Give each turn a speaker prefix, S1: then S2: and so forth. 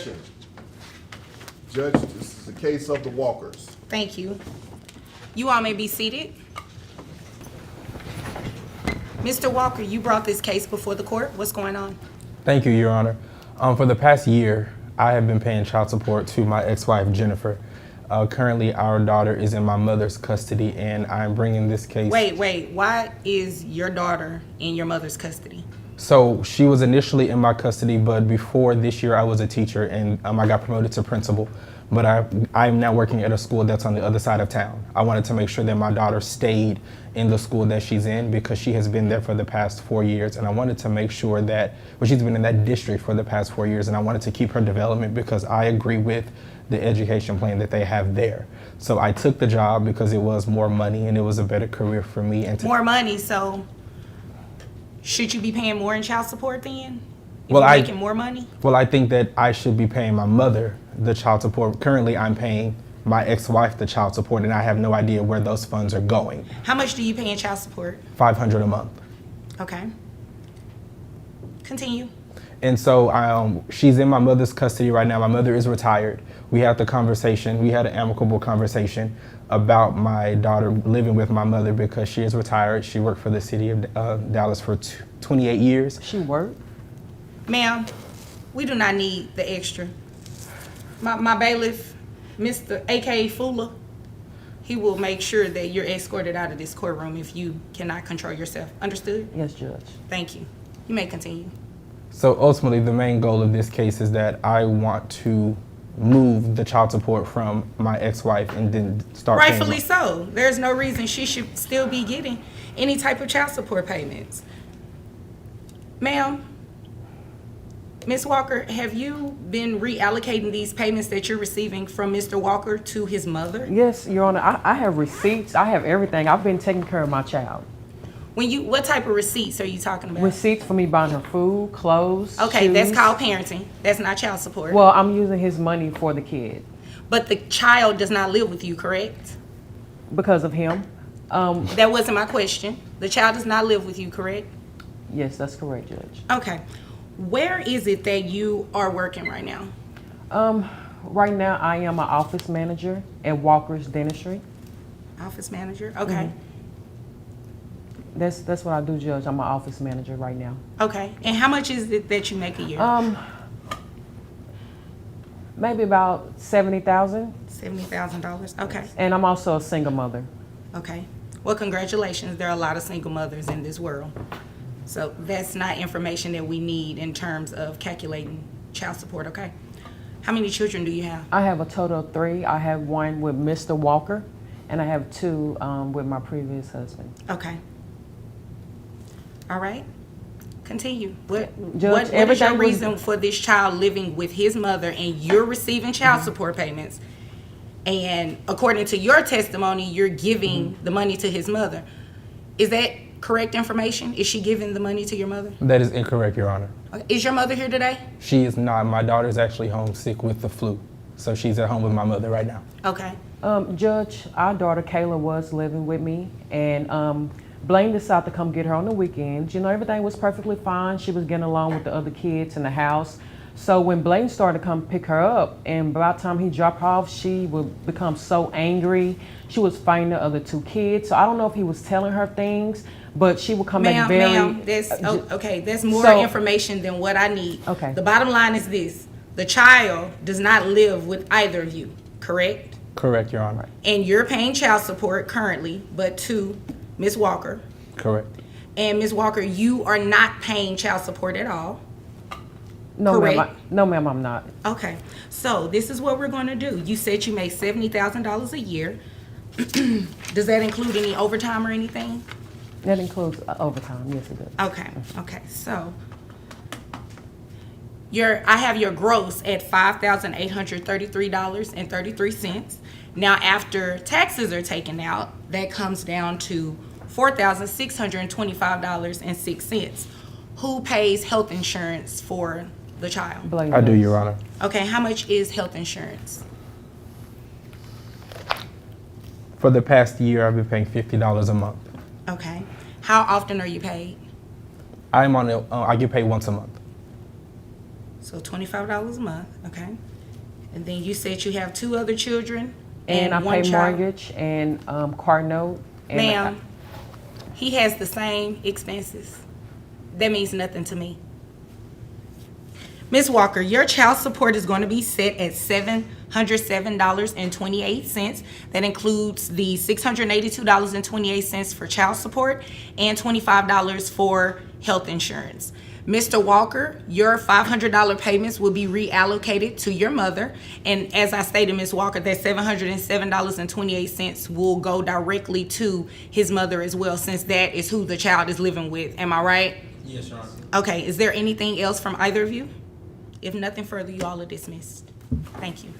S1: Objection. Judge, this is the case of the Walkers.
S2: Thank you. You all may be seated. Mr. Walker, you brought this case before the court. What's going on?
S3: Thank you, Your Honor. For the past year, I have been paying child support to my ex-wife, Jennifer. Currently, our daughter is in my mother's custody, and I'm bringing this case.
S2: Wait. Why is your daughter in your mother's custody?
S3: So she was initially in my custody, but before this year, I was a teacher, and I got promoted to principal. But I'm now working at a school that's on the other side of town. I wanted to make sure that my daughter stayed in the school that she's in because she has been there for the past 4 years. And I wanted to make sure that, well, she's been in that district for the past 4 years, and I wanted to keep her development because I agree with the education plan that they have there. So I took the job because it was more money and it was a better career for me. And
S2: More money, so should you be paying more in child support then? If
S3: Well,
S2: you're
S3: I-
S2: making more money?
S3: Well, I think that I should be paying my mother the child support. Currently, I'm paying my ex-wife the child support, and I have no idea where those funds are going.
S2: How much do you pay in child support?
S3: $500 a month.
S2: Okay. Continue.
S3: And so she's in my mother's custody right now. My mother is retired. We had the conversation. We had an amicable conversation about my daughter living with my mother because she is retired. She worked for the city of Dallas for 28 years.
S4: She worked?
S2: Ma'am, we do not need the extra. My bailiff, Mr. A.K. Fuller, he will make sure that you're escorted out of this courtroom if you cannot control yourself. Understood?
S4: Yes, Judge.
S2: Thank you. You may continue.
S3: So ultimately, the main goal of this case is that I want to move the child support from my ex-wife and then start paying
S2: Rightfully so. There's no reason she should still be getting any type of child support payments. Ma'am, Ms. Walker, have you been reallocating these payments that you're receiving from Mr. Walker to his mother?
S4: Yes, Your Honor. I have receipts. I have everything. I've been taking care of my child.
S2: What type of receipts are you talking about?
S4: Receipts for me buying her food, clothes,
S2: Okay,
S4: shoes.
S2: that's called parenting. That's not child support.
S4: Well, I'm using his money for the kid
S2: But the child does not live with you, correct?
S4: because of him.
S2: That wasn't my question. The child does not live with you, correct?
S4: Yes, that's correct, Judge.
S2: Okay. Where is it that you are working right now?
S4: Right now, I am an office manager at Walker's Dentistry.
S2: Office manager? Okay.
S4: That's what I do, Judge. I'm an office manager right now.
S2: Okay. And how much is it that you make a year?
S4: Maybe about $70,000.
S2: $70,000. Okay.
S4: And I'm also a single mother.
S2: Okay. Well, congratulations. There are a lot of single mothers in this world. So that's not information that we need in terms of calculating child support, okay? How many children do you have?
S4: I have a total of 3. I have one with Mr. Walker, and I have 2 with my previous husband.
S2: Okay. All right. Continue. What
S4: Judge,
S2: is your
S4: everything was-
S2: reason for this child living with his mother and you're receiving child support payments? And according to your testimony, you're giving the money to his mother. Is that correct information? Is she giving the money to your mother?
S3: That is incorrect, Your Honor.
S2: Okay. Is your mother here today?
S3: She is not. My daughter's actually homesick with the flu. So she's at home with my mother right now.
S2: Okay.
S4: Judge, our daughter Kayla was living with me, and Blaine decided to come get her on the weekends. You know, everything was perfectly fine. She was getting along with the other kids in the house. So when Blaine started to come pick her up, and by the time he dropped her off, she would become so angry. She was fighting the other 2 kids. So I don't know if he was telling her things, but she would come back very...
S2: Ma'am, that's more
S4: So-
S2: information than what I need.
S4: Okay.
S2: The bottom line is this. The child does not live with either of you, correct?
S3: Correct, Your Honor.
S2: And you're paying child support currently, but to Ms. Walker.
S3: Correct.
S2: And Ms. Walker, you are not paying child support at all.
S4: No, ma'am,
S2: Correct.
S4: no, ma'am, I'm not.
S2: Okay. So this is what we're going to do. You said you make $70,000 a year. Does that include any overtime or anything?
S4: That includes overtime. Yes, it does.
S2: Okay. So I have your gross at $5,833.33. Now, after taxes are taken out, that comes down to $4,625.06. Who pays health insurance for the child?
S4: Blaine
S3: I do,
S4: does.
S3: Your Honor.
S2: Okay, how much is health insurance?
S3: For the past year, I've been paying $50 a month.
S2: Okay. How often are you paid?
S3: I get paid once a month.
S2: So $25 a month, okay? And then you said you have 2 other children
S4: And I
S2: one
S4: pay
S2: child.
S4: mortgage and car note. And
S2: Ma'am, he has the same expenses. That means nothing to me. Ms. Walker, your child support is going to be set at $707.28. That includes the $682.28 for child support and $25 for health insurance. Mr. Walker, your $500 payments will be reallocated to your mother. And as I stated, Ms. Walker, that $707.28 will go directly to his mother as well, since that is who the child is living with. Am I right?
S3: Yes, Your Honor.
S2: Okay, is there anything else from either of you? If nothing further, you all are dismissed. Thank you.